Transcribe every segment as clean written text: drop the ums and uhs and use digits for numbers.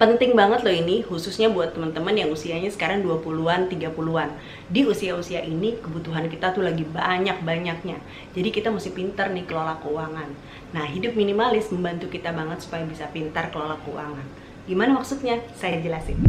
Penting banget loh ini, khususnya buat teman-teman yang usianya sekarang 20-an, 30-an. Di usia-usia ini, kebutuhan kita tuh lagi banyak-banyaknya. Jadi kita mesti pintar nih kelola keuangan. Nah, hidup minimalis membantu kita banget supaya bisa pintar kelola keuangan. Gimana maksudnya? Saya jelasin.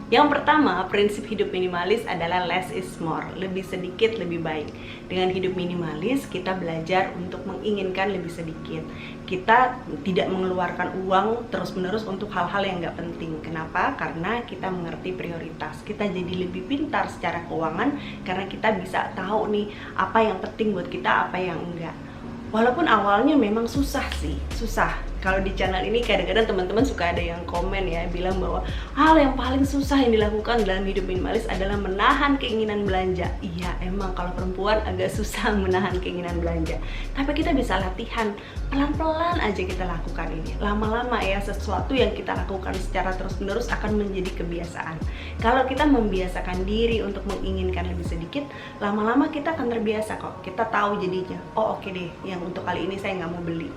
Yang pertama, prinsip hidup minimalis adalah less is more, lebih sedikit lebih baik. Dengan hidup minimalis, kita belajar untuk menginginkan lebih sedikit. Kita tidak mengeluarkan uang terus-menerus untuk hal-hal yang nggak penting. Kenapa? Karena kita mengerti prioritas. Kita jadi lebih pintar secara keuangan karena kita bisa tahu nih apa yang penting buat kita, apa yang enggak. Walaupun awalnya memang susah sih, susah. Kalau di channel ini kadang-kadang teman-teman suka ada yang komen ya, bilang bahwa hal yang paling susah yang dilakukan dalam hidup minimalis adalah menahan keinginan belanja. Iya, emang kalau perempuan agak susah menahan keinginan belanja. Tapi kita bisa latihan, pelan-pelan aja kita lakukan ini. Lama-lama ya, sesuatu yang kita lakukan secara terus-menerus akan menjadi kebiasaan. Kalau kita membiasakan diri untuk menginginkan lebih sedikit, lama-lama kita akan terbiasa kok. Kita tahu jadinya, oh oke deh, yang untuk kali ini saya nggak mau beli.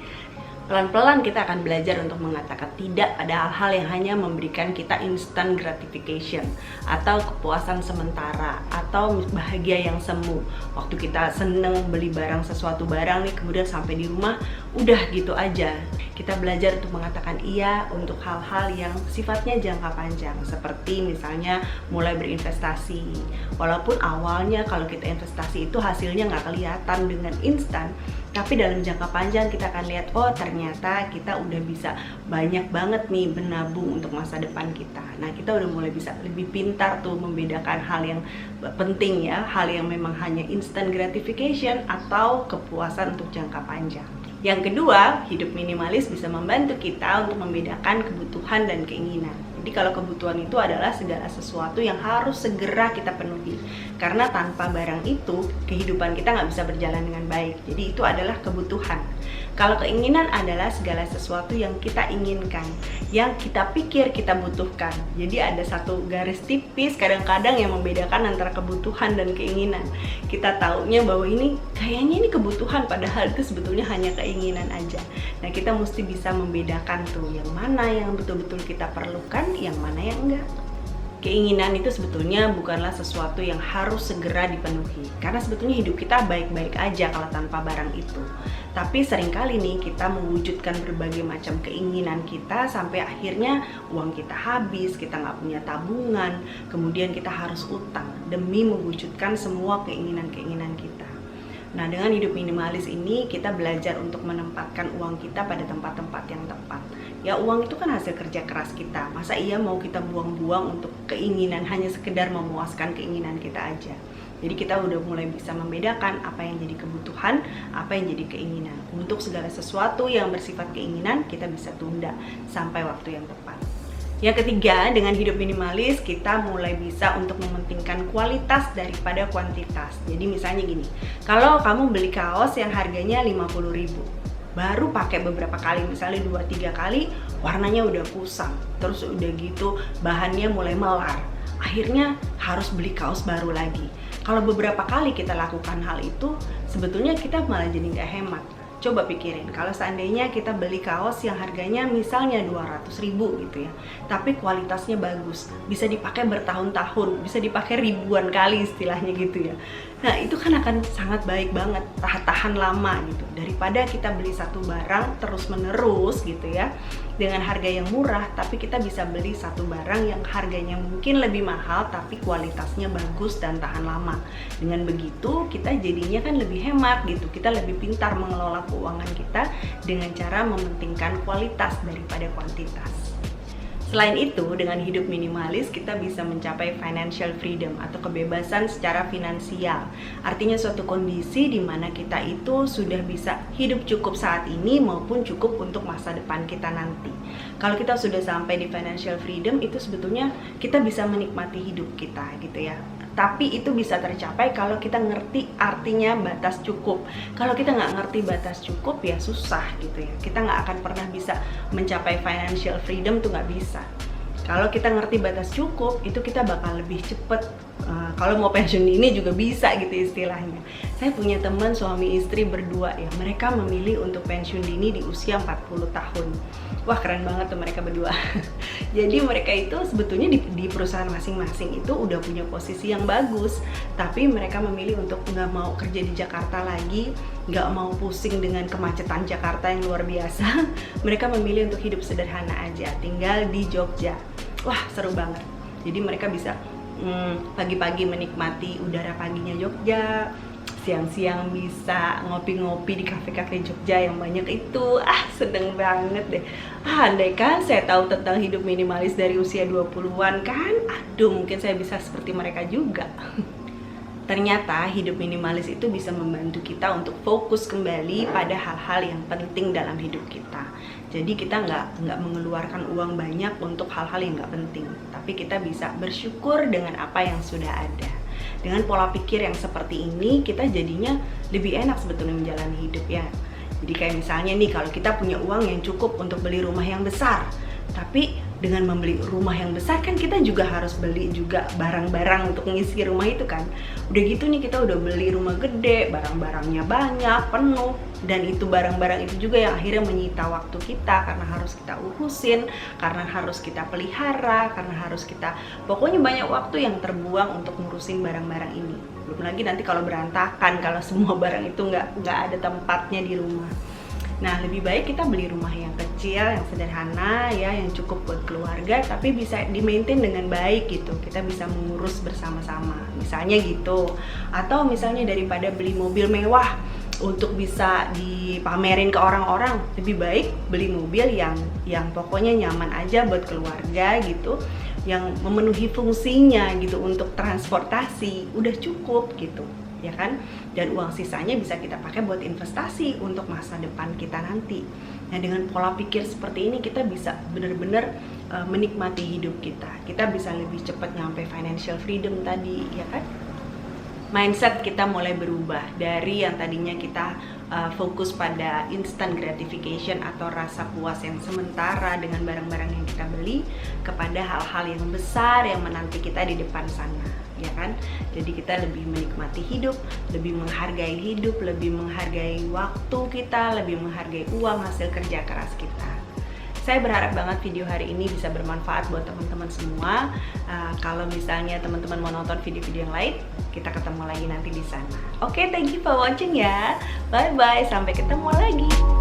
Pelan-pelan kita akan belajar untuk mengatakan tidak pada hal-hal yang hanya memberikan kita instant gratification atau kepuasan sementara atau bahagia yang semu. Waktu kita seneng beli sesuatu barang nih, kemudian sampai di rumah udah gitu aja. Kita belajar untuk mengatakan iya untuk hal-hal yang sifatnya jangka panjang, seperti misalnya mulai berinvestasi. Walaupun awalnya kalau kita investasi itu hasilnya nggak kelihatan dengan instan, tapi dalam jangka panjang kita akan lihat, oh ternyata kita udah bisa banyak banget nih menabung untuk masa depan kita. Nah, kita udah mulai bisa lebih pintar tuh membedakan hal yang penting ya, hal yang memang hanya instant gratification atau kepuasan untuk jangka panjang. Yang kedua, hidup minimalis bisa membantu kita untuk membedakan kebutuhan dan keinginan. Jadi kalau kebutuhan itu adalah segala sesuatu yang harus segera kita penuhi. Karena tanpa barang itu, kehidupan kita nggak bisa berjalan dengan baik. Jadi itu adalah kebutuhan. Kalau keinginan adalah segala sesuatu yang kita inginkan, yang kita pikir kita butuhkan. Jadi ada satu garis tipis kadang-kadang yang membedakan antara kebutuhan dan keinginan. Kita taunya bahwa ini kayaknya ini kebutuhan, padahal itu sebetulnya hanya keinginan aja. Nah, kita mesti bisa membedakan tuh yang mana yang betul-betul kita perlukan, yang mana yang enggak. Keinginan itu sebetulnya bukanlah sesuatu yang harus segera dipenuhi, karena sebetulnya hidup kita baik-baik aja kalau tanpa barang itu. Tapi seringkali nih kita mewujudkan berbagai macam keinginan kita sampai akhirnya uang kita habis, kita nggak punya tabungan, kemudian kita harus utang demi mewujudkan semua keinginan-keinginan kita. Nah, dengan hidup minimalis ini kita belajar untuk menempatkan uang kita pada tempat-tempat yang tepat. Ya, uang itu kan hasil kerja keras kita. Masa iya mau kita buang-buang untuk keinginan, hanya sekedar memuaskan keinginan kita aja. Jadi kita udah mulai bisa membedakan apa yang jadi kebutuhan, apa yang jadi keinginan. Untuk segala sesuatu yang bersifat keinginan, kita bisa tunda sampai waktu yang tepat. Yang ketiga, dengan hidup minimalis kita mulai bisa untuk mementingkan kualitas daripada kuantitas. Jadi misalnya gini, kalau kamu beli kaos yang harganya 50.000, baru pakai beberapa kali, misalnya 2-3 kali, warnanya udah kusam, terus udah gitu bahannya mulai melar, akhirnya harus beli kaos baru lagi. Kalau beberapa kali kita lakukan hal itu, sebetulnya kita malah jadi nggak hemat. Coba pikirin, kalau seandainya kita beli kaos yang harganya misalnya 200.000 gitu ya, tapi kualitasnya bagus, bisa dipakai bertahun-tahun, bisa dipakai ribuan kali istilahnya gitu ya. Nah, itu kan akan sangat baik banget, tahan lama gitu, daripada kita beli satu barang terus-menerus gitu ya, dengan harga yang murah, tapi kita bisa beli satu barang yang harganya mungkin lebih mahal, tapi kualitasnya bagus dan tahan lama. Dengan begitu, kita jadinya kan lebih hemat gitu, kita lebih pintar mengelola keuangan kita dengan cara mementingkan kualitas daripada kuantitas. Selain itu, dengan hidup minimalis kita bisa mencapai financial freedom atau kebebasan secara finansial. Artinya suatu kondisi di mana kita itu sudah bisa hidup cukup saat ini maupun cukup untuk masa depan kita nanti. Kalau kita sudah sampai di financial freedom, itu sebetulnya kita bisa menikmati hidup kita gitu ya. Tapi itu bisa tercapai kalau kita ngerti artinya batas cukup. Kalau kita nggak ngerti batas cukup, ya susah gitu ya. Kita nggak akan pernah bisa mencapai financial freedom, tuh nggak bisa. Kalau kita ngerti batas cukup, itu kita bakal lebih cepet Kalau mau pensiun dini juga bisa gitu istilahnya. Saya punya teman suami istri berdua ya, mereka memilih untuk pensiun dini di usia 40 tahun. Wah, keren banget tuh mereka berdua. Jadi mereka itu sebetulnya di perusahaan masing-masing itu udah punya posisi yang bagus, tapi mereka memilih untuk nggak mau kerja di Jakarta lagi, nggak mau pusing dengan kemacetan Jakarta yang luar biasa. Mereka memilih untuk hidup sederhana aja, tinggal di Jogja. Wah, seru banget. Jadi mereka bisa pagi-pagi menikmati udara paginya Jogja, siang-siang bisa ngopi-ngopi di kafe-kafe Jogja yang banyak itu. Sedeng banget deh. Andai kan saya tahu tentang hidup minimalis dari usia 20-an kan, aduh mungkin saya bisa seperti mereka juga. Ternyata hidup minimalis itu bisa membantu kita untuk fokus kembali pada hal-hal yang penting dalam hidup kita. Jadi kita nggak mengeluarkan uang banyak untuk hal-hal yang nggak penting, tapi kita bisa bersyukur dengan apa yang sudah ada. Dengan pola pikir yang seperti ini, kita jadinya lebih enak sebetulnya menjalani hidup ya. Jadi kayak misalnya nih, kalau kita punya uang yang cukup untuk beli rumah yang besar, tapi dengan membeli rumah yang besar kan kita juga harus beli juga barang-barang untuk mengisi rumah itu kan. Udah gitu nih kita udah beli rumah gede, barang-barangnya banyak, penuh, dan itu barang-barang itu juga yang akhirnya menyita waktu kita karena harus kita urusin, karena harus kita pelihara, karena harus kita, pokoknya banyak waktu yang terbuang untuk ngurusin barang-barang ini. Belum lagi nanti kalau berantakan, kalau semua barang itu nggak ada tempatnya di rumah. Nah, lebih baik kita beli rumah yang kecil, yang sederhana ya, yang cukup buat keluarga, tapi bisa di-maintain dengan baik gitu. Kita bisa mengurus bersama-sama, misalnya gitu. Atau misalnya daripada beli mobil mewah untuk bisa dipamerin ke orang-orang, lebih baik beli mobil yang pokoknya nyaman aja buat keluarga gitu, yang memenuhi fungsinya gitu untuk transportasi, udah cukup gitu. Ya kan, dan uang sisanya bisa kita pakai buat investasi untuk masa depan kita nanti. Nah, dengan pola pikir seperti ini kita bisa benar-benar menikmati hidup kita. Kita bisa lebih cepat nyampe financial freedom tadi, ya kan? Mindset kita mulai berubah dari yang tadinya kita fokus pada instant gratification atau rasa puas yang sementara dengan barang-barang yang kita beli, kepada hal-hal yang besar yang menanti kita di depan sana, ya kan? Jadi kita lebih menikmati hidup, lebih menghargai hidup, lebih menghargai waktu kita, lebih menghargai uang hasil kerja keras kita. Saya berharap banget video hari ini bisa bermanfaat buat teman-teman semua. Kalau misalnya teman-teman mau nonton video-video yang lain, kita ketemu lagi nanti di sana. Oke, thank you for watching ya. Bye-bye, sampai ketemu lagi.